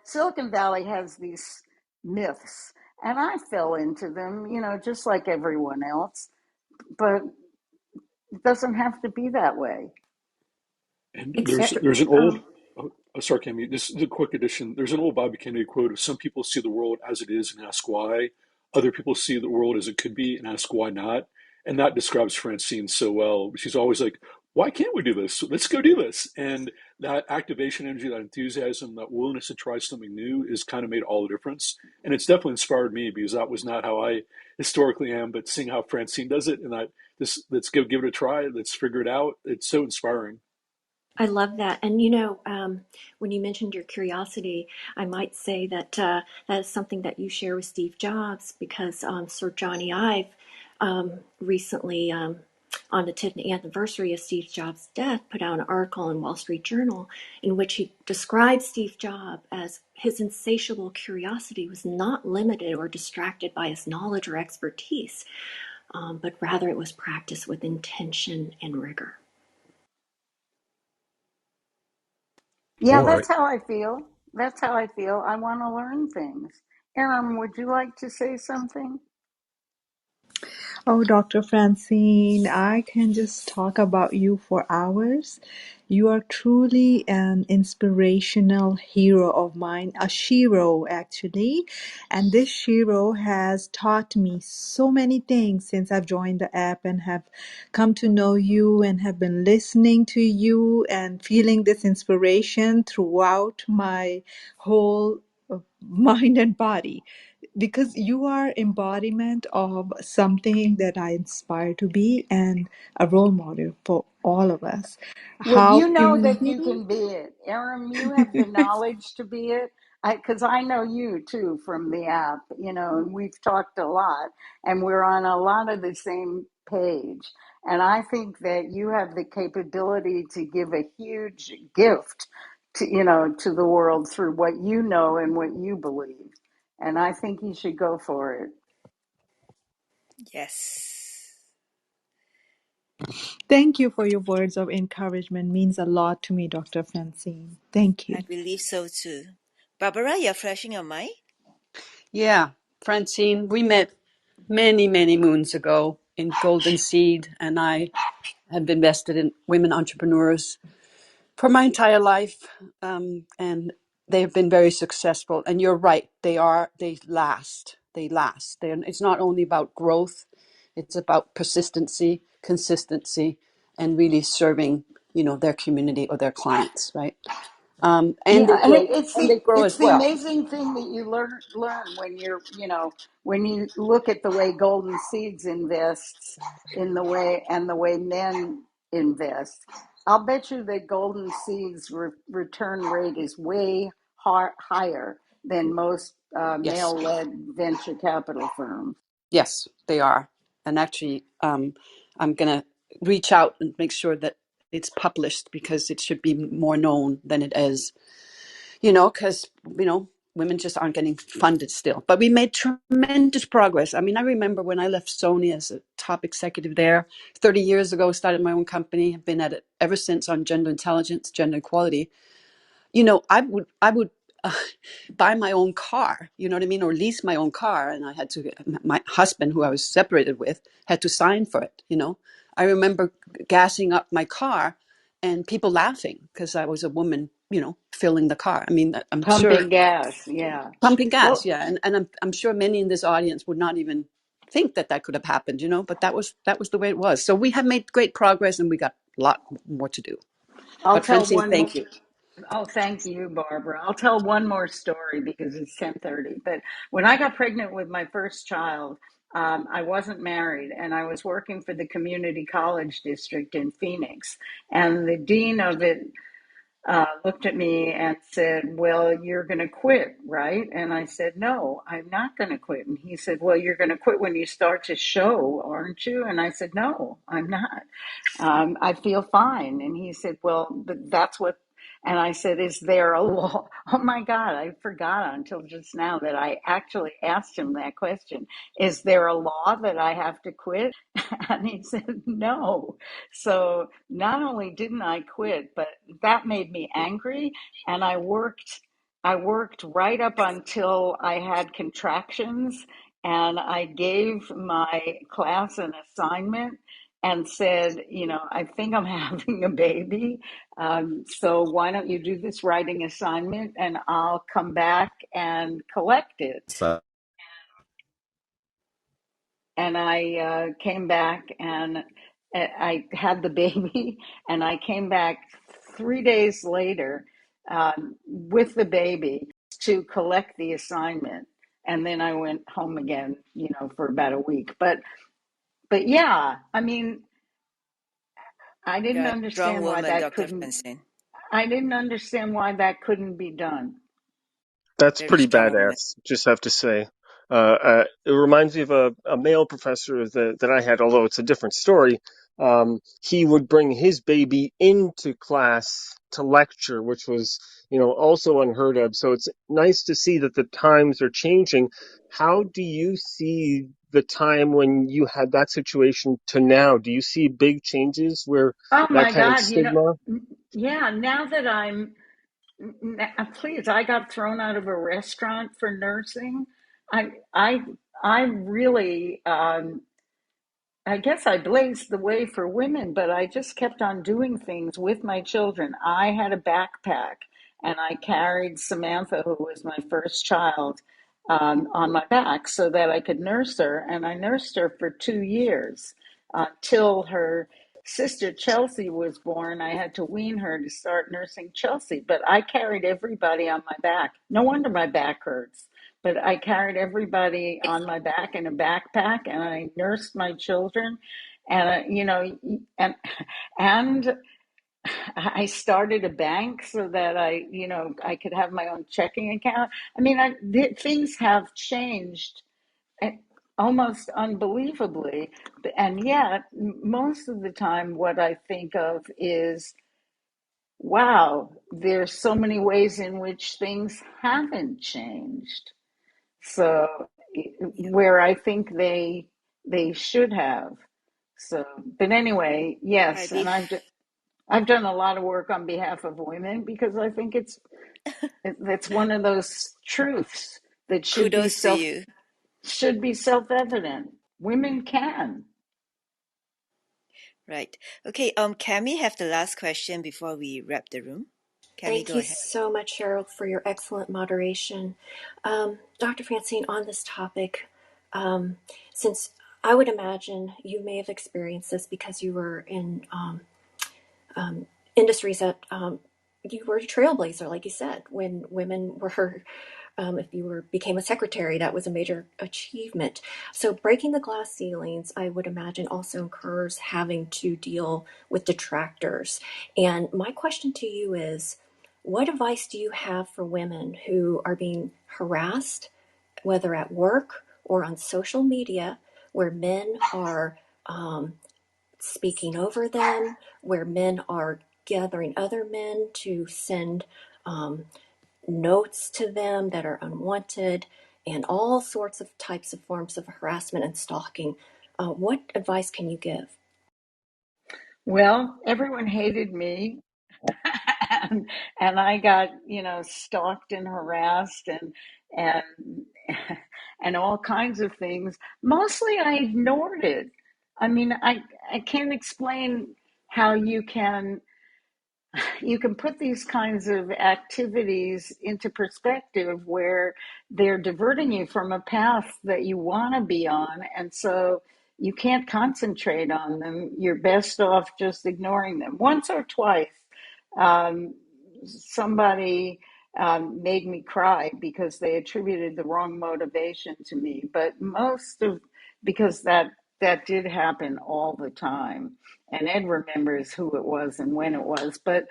Silicon Valley has these myths, and I fell into them, you know, just like everyone else. But it doesn't have to be that way. And Eh, there's an old, sorry, Cami, this is a quick addition. There's an old Bobby Kennedy quote of some people see the world as it is and ask why. Other people see the world as it could be and ask why not. And that describes Francine so well. She's always like, why can't we do this? Let's go do this. And that activation energy, that enthusiasm, that willingness to try something new is kind of made all the difference. And it's definitely inspired me because that was not how I historically am, but seeing how Francine does it and that this, let's go give it a try. Let's figure it out. It's so inspiring. I love that. And you know, when you mentioned your curiosity, I might say that that is something that you share with Steve Jobs because Sir Johnny Ive recently, on the 10th anniversary of Steve Jobs' death, put out an article in Wall Street Journal in which he described Steve Jobs as his insatiable curiosity was not limited or distracted by his knowledge or expertise, but rather it was practiced with intention and rigor. Yeah, All right. that's how I feel. That's how I feel. I want to learn things. Aaron, would you like to say something? Oh, Dr. Francine, I can just talk about you for hours. You are truly an inspirational hero of mine, a shiro actually. And this shiro has taught me so many things since I've joined the app and have come to know you and have been listening to you and feeling this inspiration throughout my whole mind and body, because you are embodiment of something that I aspire to be and a role model for all of us. Well, How you know that you easy. can be it. Aaron, you have the knowledge to be it. Because I know you too from the app, you know, and we've talked a lot and we're on a lot of the same page. And I think that you have the capability to give a huge gift to, you know, to the world through what you know and what you believe. And I think you should go for it. Yes, Thank you for your words of encouragement. Means a lot to me, Dr. Francine. Thank I you. believe so too. Barbara, you're flashing your mic? Yeah, Francine, we met many, many moons ago in Golden Seed, and I have invested in women entrepreneurs for my entire life, and they have been very successful. And you're right, they last. They last. It's not only about growth, it's about persistency, consistency, and really serving, their community or their clients, right? And Yeah, they and grow, and they grow it's as the well. amazing thing that you learn when you're, you know, when you look at the way Golden Seeds invests in the way and the way men invest. I'll bet you that Golden Seeds return rate is way higher than most Yes. male-led venture capital firms. Yes, they are. And actually, I'm going to reach out and make sure that it's published because it should be more known than it is, because, women just aren't getting funded still. But we made tremendous progress. I mean, I remember when I left Sony as a top executive there 30 years ago, started my own company, have been at it ever since on gender intelligence, gender equality. I would uh, buy my own car, you know what I mean, or lease my own car, and I had to. My husband, who I was separated with, had to sign for it. I remember gassing up my car, and people laughing because I was a woman, filling the car. I mean, I'm sure Pumping gas, yeah. pumping gas, Well, yeah, and I'm sure many in this audience would not even think that that could have happened, but that was the way it was. So we have made great progress, and we got a lot more to do. I'll But tell Francine, one more. thank you. Oh, thank you, Barbara. I'll tell one more story because it's 10:30. But when I got pregnant with my first child, I wasn't married and I was working for the community college district in Phoenix. And the dean of it looked at me and said, "Well, you're going to quit, right?" And I said, "No, I'm not going to quit." And he said, "Well, you're going to quit when you start to show, aren't you?" And I said, "No, I'm not. I feel fine." And he said, "Well, but that's what," and I said, "Is there a law?" Oh my God, I forgot until just now that I actually asked him that question. Is there a law that I have to quit? And he said, "No." So not only didn't I quit, but that made me angry. And I worked right up until I had contractions, and I gave my class an assignment and said, "I think I'm having a baby. So why don't you do this writing assignment and I'll come back and collect it." So And I came back and I had the baby, and I came back 3 days later with the baby to collect the assignment. And then I went home again, for about a week. But yeah, I mean, I didn't Right. Strong understand why woman, that Dr. couldn't. Francine. I didn't understand why that couldn't be done. That's Very pretty strong woman. badass, just have to say. It reminds me of a male professor that I had, although it's a different story. He would bring his baby into class to lecture, which was, also unheard of. So it's nice to see that the times are changing. How do you see the time when you had that situation to now? Do you see big changes where Oh that my kind of God, stigma? yeah, now that please, I got thrown out of a restaurant for nursing. I I I really I guess I blazed the way for women, but I just kept on doing things with my children. I had a backpack and I carried Samantha, who was my first child, on my back so that I could nurse her. And I nursed her for 2 years till her sister Chelsea was born. I had to wean her to start nursing Chelsea, but I carried everybody on my back. No wonder my back hurts. But I carried everybody on my back in a backpack, and I nursed my children, and and I started a bank so that I could have my own checking account. I mean, things have changed eh, almost unbelievably, and yet most of the time, what I think of is, wow, there's so many ways in which things haven't changed. So Yeah. where I think they should have. So, but anyway, Right. yes, and I've done a lot of work on behalf of women because I think it's one of those truths that Kudos to you. should be self-evident. Women can. Right. Okay, Cami have the last question before we wrap the room. Cami, Thank go you ahead. so much, Cheryl, for your excellent moderation. Dr. Francine, on this topic, um, since I would imagine you may have experienced this because you were in industries that you were a trailblazer, like you said, when women were, if you were became a secretary, that was a major achievement. So breaking the glass ceilings, I would imagine, also incurs having to deal with detractors. And my question to you is, what advice do you have for women who are being harassed, whether at work or on social media, where men are speaking over them, where men are gathering other men to send um, notes to them that are unwanted, and all sorts of types of forms of harassment and stalking? What advice can you give? Well, everyone hated me, and I got, stalked and harassed and and all kinds of things. Mostly I ignored it. I mean, I can't explain how you can put these kinds of activities into perspective where they're diverting you from a path that you want to be on. And so you can't concentrate on them. You're best off just ignoring them. Once or twice, um, somebody made me cry because they attributed the wrong motivation to me. But because that did happen all the time. And Ed remembers who it was and when it was. But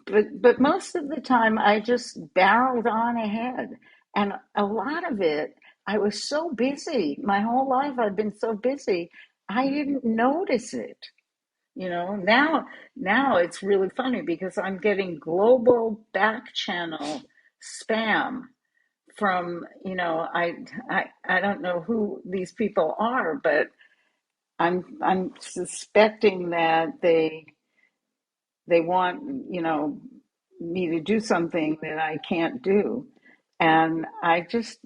but most of the time I just barreled on ahead. And a lot of it, I was so busy. My whole life I've been so busy, I didn't notice it. Now it's really funny because I'm getting global back channel spam from, I don't know who these people are, but I'm suspecting that they want, me to do something that I can't do. And I just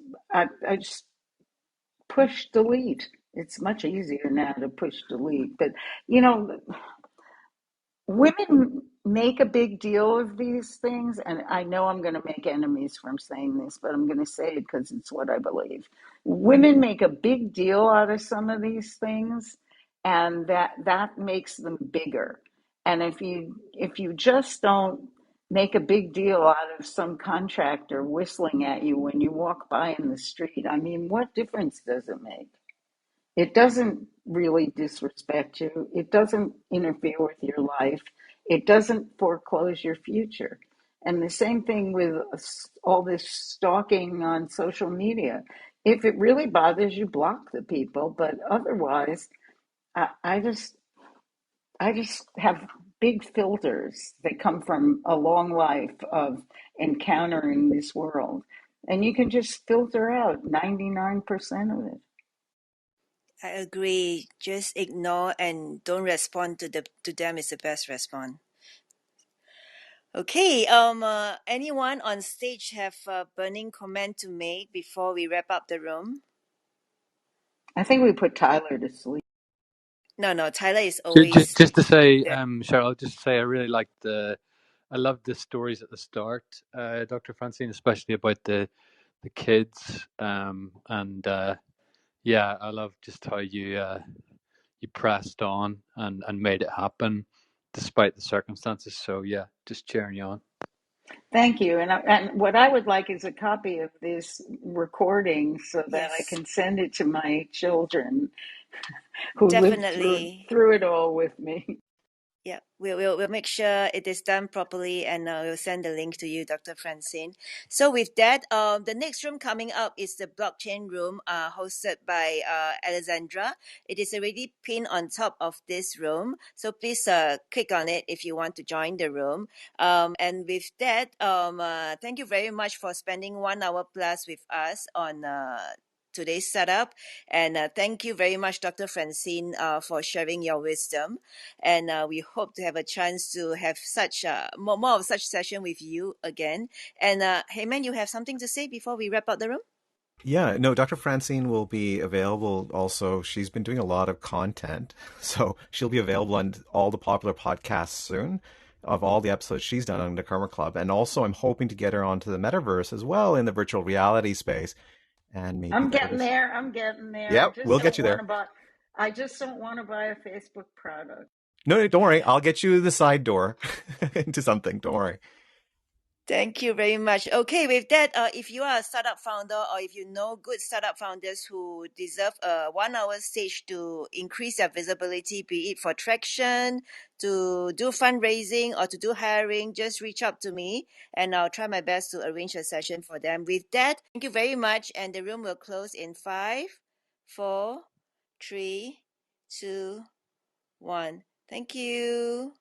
push delete. It's much easier now to push delete. But you know, women make a big deal of these things, and I know I'm going to make enemies from saying this, but I'm going to say it because it's what I believe. Women make a big deal out of some of these things, and that makes them bigger. And if you just don't make a big deal out of some contractor whistling at you when you walk by in the street, I mean, what difference does it make? It doesn't really disrespect you. It doesn't interfere with your life. It doesn't foreclose your future. And the same thing with all this stalking on social media. If it really bothers you, block the people. But otherwise, I, I just I just have big filters that come from a long life of encountering this world. And you can just filter out 99% of it. I agree. Just ignore and don't respond to them is the best response. Okay. Anyone on stage have a burning comment to make before we wrap up the room? I think we put Tyler to sleep. No. Tyler is always Just to say, there. Cheryl, just to say, I loved the stories at the start, Dr. Francine, especially about the kids, and yeah, I love just how you pressed on and made it happen despite the circumstances. So yeah, just cheering you on. Thank you. And what I would like is a copy of this recording so that I Yes, can send it to my children who lived through definitely. through it all with me. Yeah, we'll make sure it is done properly, and we'll send the link to you, Dr. Francine. So with that, the next room coming up is the blockchain room, hosted by Alexandra. It is already pinned on top of this room, so please click on it if you want to join the room. And with that, thank you very much for spending 1 hour plus with us on today's setup, and thank you very much, Dr. Francine, for sharing your wisdom. And we hope to have a chance to have such more of such session with you again. And Heyman, you have something to say before we wrap up the room? Yeah, no, Dr. Francine will be available also. She's been doing a lot of content, so she'll be available on all the popular podcasts soon of all the episodes she's done on the Karma Club. And also, I'm hoping to get her onto the metaverse as well in the virtual reality space. And maybe I'm that getting is, there. I'm getting there. I yep, just we'll get don't you want there. to buy. I just don't want to buy a Facebook product. No, don't worry. I'll get you the side door into something. Don't worry. Thank you very much. Okay, with that, if you are a startup founder or if you know good startup founders who deserve a 1 hour stage to increase their visibility, be it for traction, to do fundraising, or to do hiring, just reach out to me and I'll try my best to arrange a session for them. With that, thank you very much. And the room will close in 5, 4, 3, 2, 1. Thank you.